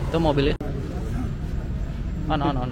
Itu mobilnya. On.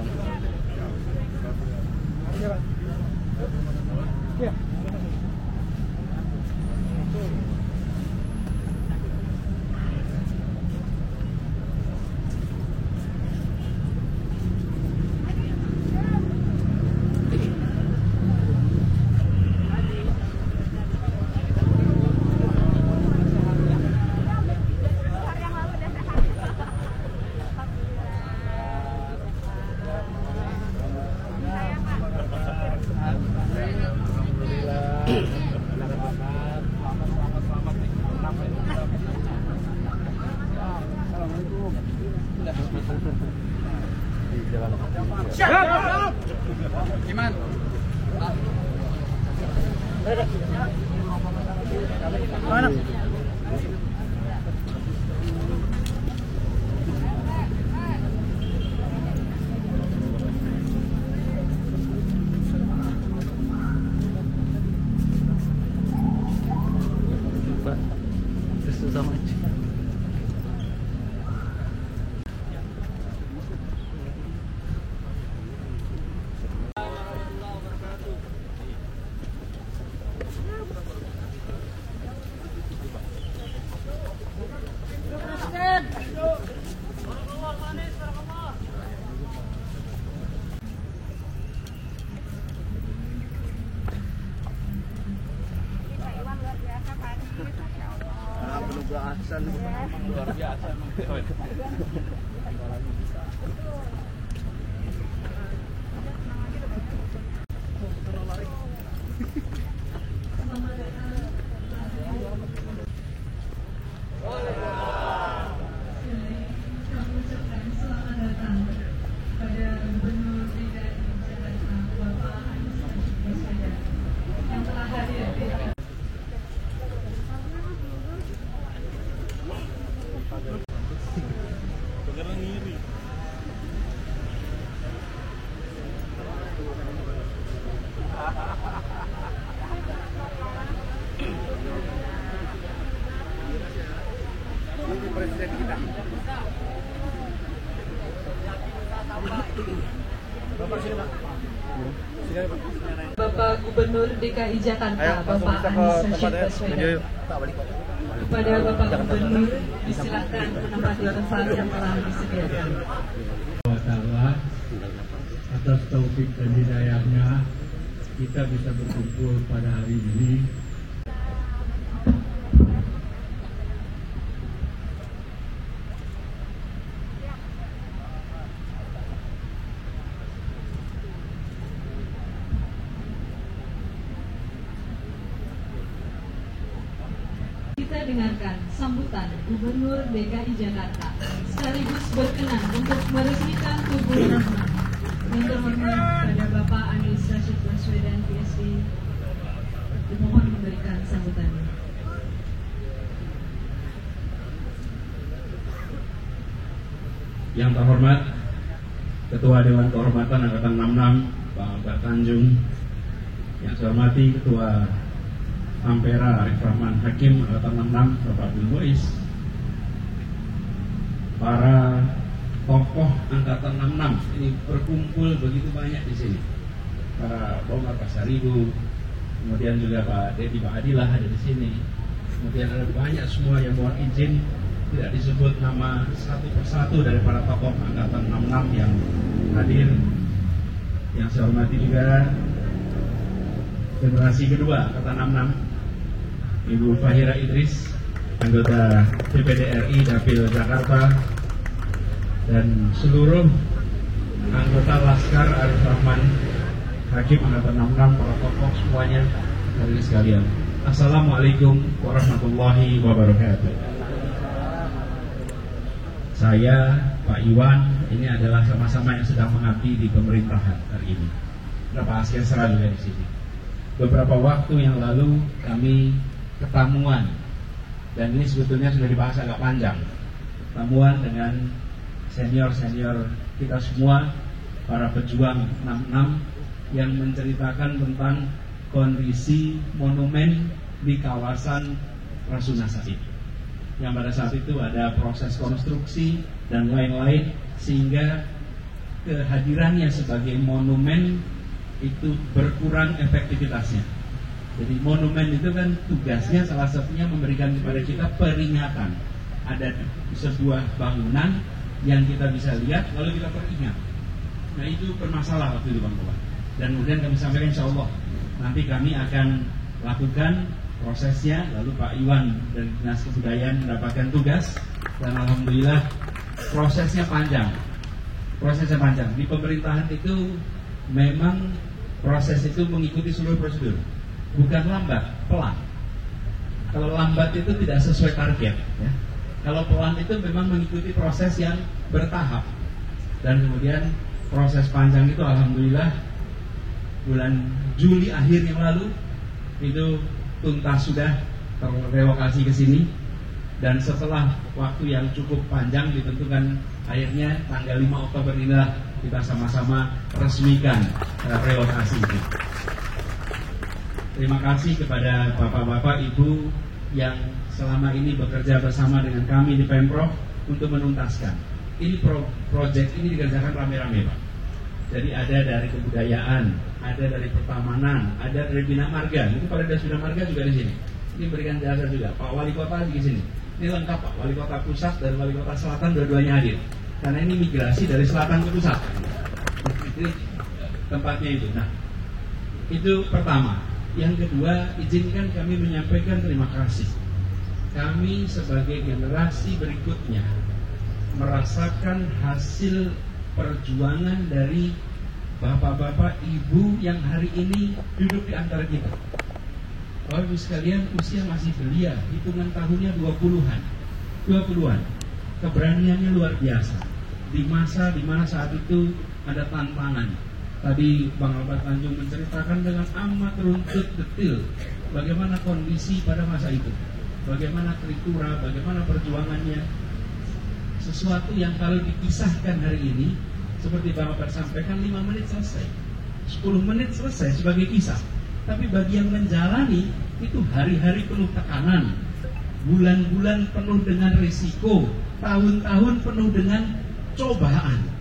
Siap. Gimana? Mana? This is so much. Luar biasa. Ini presiden kita. Bapak sini, Pak. Bapak Gubernur DKI Jakarta, Bapak Anies Rashid Baswedan. Kepada Bapak Gubernur, disilakan menempati tempat yang telah disediakan. Atas taufik dan hidayahnya kita bisa berkumpul pada hari ini. Kita dengarkan sambutan Gubernur DKI Jakarta sekaligus berkenan untuk meresmikan Tugu Rahmat. Yang terhormat pada Bapak Anies Rashid Baswedan PSD, dimohon memberikan sambutannya. Yang terhormat Ketua Dewan Kehormatan Angkatan 66 Pak Abah Tanjung, yang saya hormati Ketua Ampera Arif Rahman Hakim Angkatan 66 Bapak Abdul Muiz, para tokoh Angkatan 66 ini berkumpul begitu banyak di sini. Para Bomar Pasaribu, kemudian juga Pak Dedi Pak Adilah ada di sini. Kemudian ada banyak semua yang mohon izin tidak disebut nama satu persatu dari para tokoh Angkatan 66 yang hadir. Yang saya hormati juga generasi kedua Angkatan 66, Ibu Fahira Idris, anggota DPD RI Dapil Jakarta, dan seluruh anggota Laskar Arif Rahman Hakim Angkatan 66, para tokoh semuanya hadirin sekalian. Assalamualaikum warahmatullahi wabarakatuh. Saya Pak Iwan, ini adalah sama-sama yang sedang mengabdi di pemerintahan hari ini. Bapak Askar Sera juga di sini. Beberapa waktu yang lalu kami ketamuan, dan ini sebetulnya sudah dibahas agak panjang. Ketamuan dengan senior-senior kita semua, para pejuang 66 yang menceritakan tentang kondisi monumen di kawasan Rasuna Said. yang pada saat itu ada proses konstruksi dan lain-lain, sehingga kehadirannya sebagai monumen itu berkurang efektivitasnya. Jadi monumen itu kan tugasnya salah satunya memberikan kepada kita peringatan. Ada sebuah bangunan yang kita bisa lihat lalu kita peringat. Nah itu bermasalah waktu itu Bang Tuan. Dan kemudian kami sampaikan insya Allah nanti kami akan lakukan prosesnya. Lalu Pak Iwan dari Dinas Kebudayaan mendapatkan tugas. Dan alhamdulillah prosesnya panjang. Prosesnya panjang. Di pemerintahan itu memang proses itu mengikuti seluruh prosedur. Bukan lambat, pelan. Kalau lambat itu tidak sesuai target ya. Kalau pelan itu memang mengikuti proses yang bertahap. Dan kemudian proses panjang itu alhamdulillah bulan Juli akhir yang lalu itu tuntas sudah terrelokasi ke sini. Dan setelah waktu yang cukup panjang ditentukan akhirnya tanggal 5 Oktober inilah kita sama-sama resmikan relokasi itu. Terima kasih kepada bapak-bapak, ibu yang selama ini bekerja bersama dengan kami di Pemprov untuk menuntaskan. Ini proyek ini dikerjakan rame-rame Pak. Jadi ada dari kebudayaan, ada dari pertamanan, ada dari Bina Marga. Itu pada Bina Marga juga di sini. Ini berikan jasa juga. Pak Wali Kota di sini. Ini lengkap Pak. Wali Kota Pusat dan Wali Kota Selatan dua-duanya hadir. Karena ini migrasi dari selatan ke pusat. Ini tempatnya itu. Nah, itu pertama. Yang kedua, izinkan kami menyampaikan terima kasih. Kami sebagai generasi berikutnya merasakan hasil perjuangan dari bapak-bapak, ibu yang hari ini duduk di antara kita. Bapak Ibu sekalian, usia masih belia, hitungan tahunnya 20-an. Keberaniannya luar biasa. Di masa dimana saat itu ada tantangan. Tadi Bang Albert Tanjung menceritakan dengan amat runtut detil bagaimana kondisi pada masa itu, bagaimana Tritura, bagaimana perjuangannya. Sesuatu yang kalau dikisahkan hari ini seperti Bang Albert sampaikan 5 menit selesai, 10 menit selesai sebagai kisah. Tapi bagi yang menjalani itu hari-hari penuh tekanan, bulan-bulan penuh dengan risiko, tahun-tahun penuh dengan cobaan.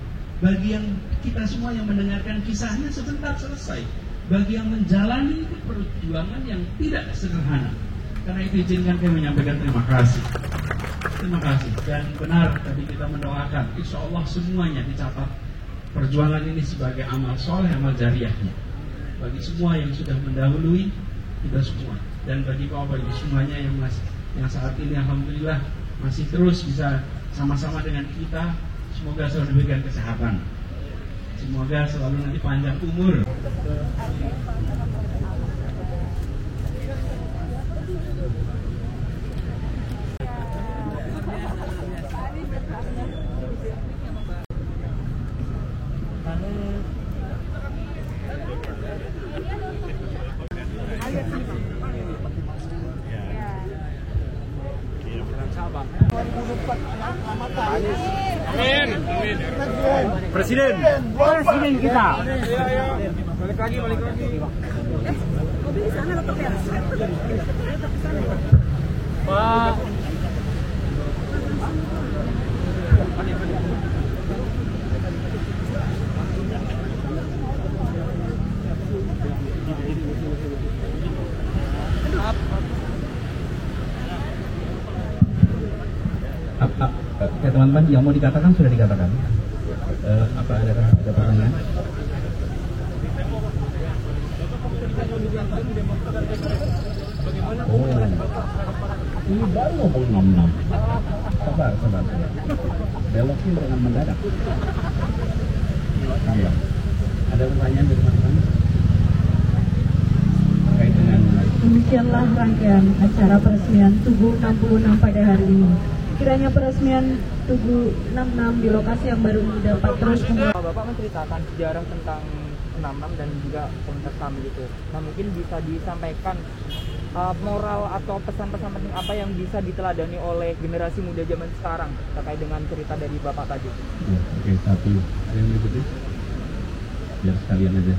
Bagi yang kita semua yang mendengarkan kisahnya sebentar selesai. Bagi yang menjalani itu perjuangan yang tidak sederhana. Karena itu izinkan kami menyampaikan terima kasih. Terima kasih. Dan benar tadi kita mendoakan, insya Allah semuanya dicatat perjuangan ini sebagai amal soleh, amal jariahnya. Bagi semua yang sudah mendahului kita semua. Dan bagi Bapak Ibu semuanya yang saat ini alhamdulillah masih terus bisa sama-sama dengan kita. Semoga selalu diberikan kesehatan. Semoga selalu nanti panjang umur. Amin. Presiden kita. Balik lagi. Pak. Oke teman-teman, yang mau dikatakan sudah dikatakan. Apa ada pertanyaan? Oh, ini baru ngomong 66. Sabar. Belokin dengan mendadak. Sabar. Ada pertanyaan dari teman-teman? Terkait dengan Demikianlah rangkaian acara peresmian Tugu 66 pada hari ini. Kiranya peresmian Tugu 66 di lokasi yang baru ini dapat terus Bapak menceritakan sejarah tentang 66 dan juga komunitas kami gitu. Nah mungkin bisa disampaikan moral atau pesan-pesan penting apa yang bisa diteladani oleh generasi muda zaman sekarang terkait dengan cerita dari Bapak tadi. Ya, oke, satu. Ada yang berikutnya? Biar sekalian aja.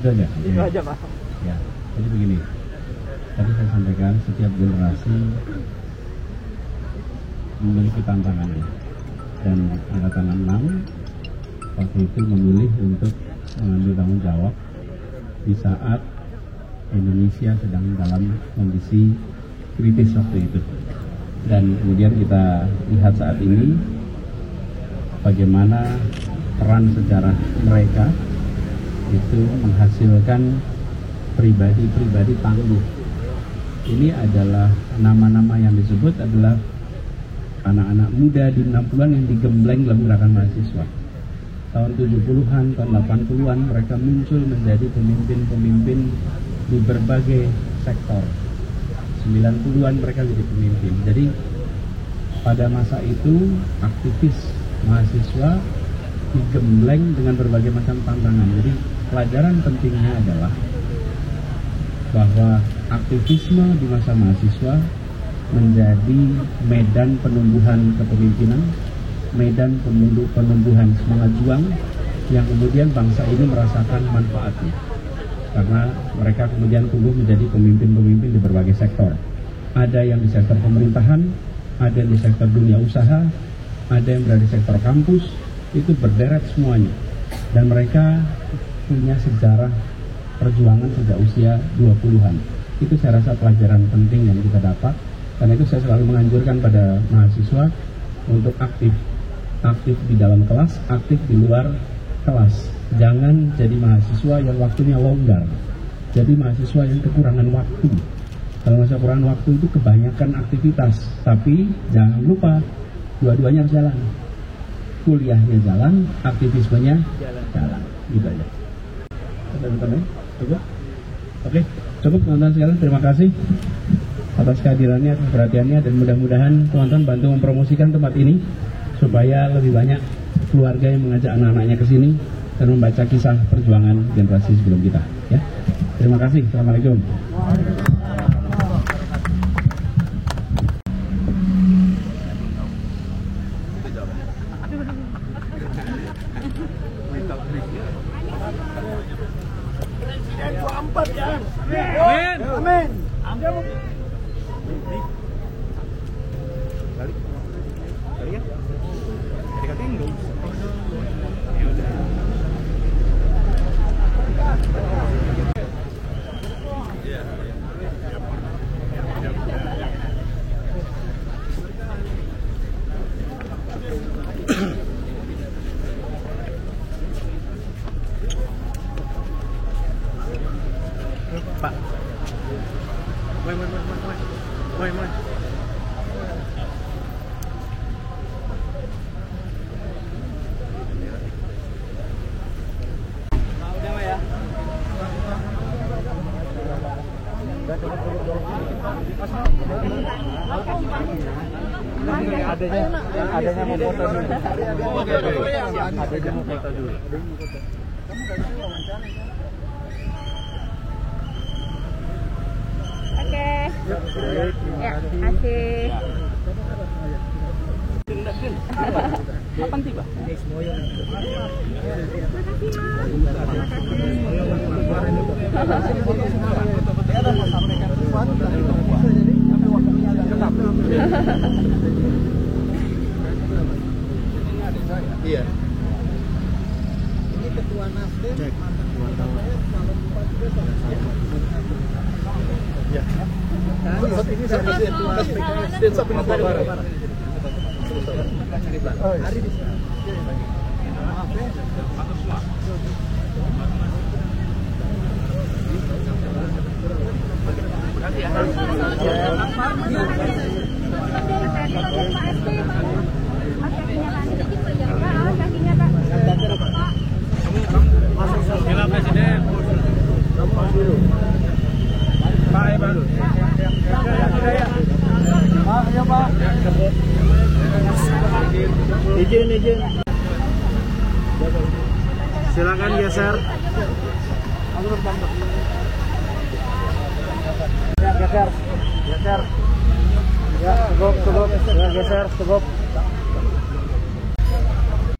Sudah ya? Itu aja Pak. Ya, jadi begini. Tadi saya sampaikan setiap generasi memiliki tantangannya, dan angkatan 6 waktu itu memilih untuk mengambil tanggung jawab di saat Indonesia sedang dalam kondisi kritis waktu itu. Dan kemudian kita lihat saat ini bagaimana peran sejarah mereka itu menghasilkan pribadi-pribadi tangguh. Ini adalah nama-nama yang disebut adalah anak-anak muda di 60-an yang digembleng dalam gerakan mahasiswa. Tahun 70-an, tahun 80-an mereka muncul menjadi pemimpin-pemimpin di berbagai sektor. 90-an mereka jadi pemimpin. Jadi pada masa itu aktivis mahasiswa digembleng dengan berbagai macam tantangan. Jadi pelajaran pentingnya adalah bahwa aktivisme di masa mahasiswa menjadi medan penumbuhan kepemimpinan, medan penumbuhan semangat juang yang kemudian bangsa ini merasakan manfaatnya. Karena mereka kemudian tumbuh menjadi pemimpin-pemimpin di berbagai sektor. Ada yang di sektor pemerintahan, ada yang di sektor dunia usaha, ada yang berada di sektor kampus, itu berderet semuanya. Dan mereka punya sejarah perjuangan sejak usia 20-an. Itu saya rasa pelajaran penting yang kita dapat. Karena itu saya selalu menganjurkan pada mahasiswa untuk aktif di dalam kelas, aktif di luar kelas. Jangan jadi mahasiswa yang waktunya longgar. Jadi mahasiswa yang kekurangan waktu. Kalau masa kekurangan waktu itu kebanyakan aktivitas. Tapi jangan lupa dua-duanya harus jalan. Kuliahnya jalan, aktivismenya jalan. Gitu aja. Cukup? Oke, cukup teman-teman sekalian. Terima kasih atas kehadirannya, atas perhatiannya, dan mudah-mudahan teman-teman bantu mempromosikan tempat ini supaya lebih banyak keluarga yang mengajak anak-anaknya ke sini dan membaca kisah perjuangan generasi sebelum kita. Ya, terima kasih. Assalamualaikum. Amin. Pak. Woi. Adanya mau foto dulu. Adanya mau foto dulu. Oke. Ya, kasih. Kapan tiba? Iya. Ini ketua Nasdem, mantan ketua KPS, calon bupati besok. Ya. Ini saya kasih ketua PKS dan sampai hari di sana. Maaf ya. Bila Presiden. Pak Iban. Pak, ya Pak. Izin. Silakan geser. Ya, geser. Ya, cukup. Ya, geser, cukup.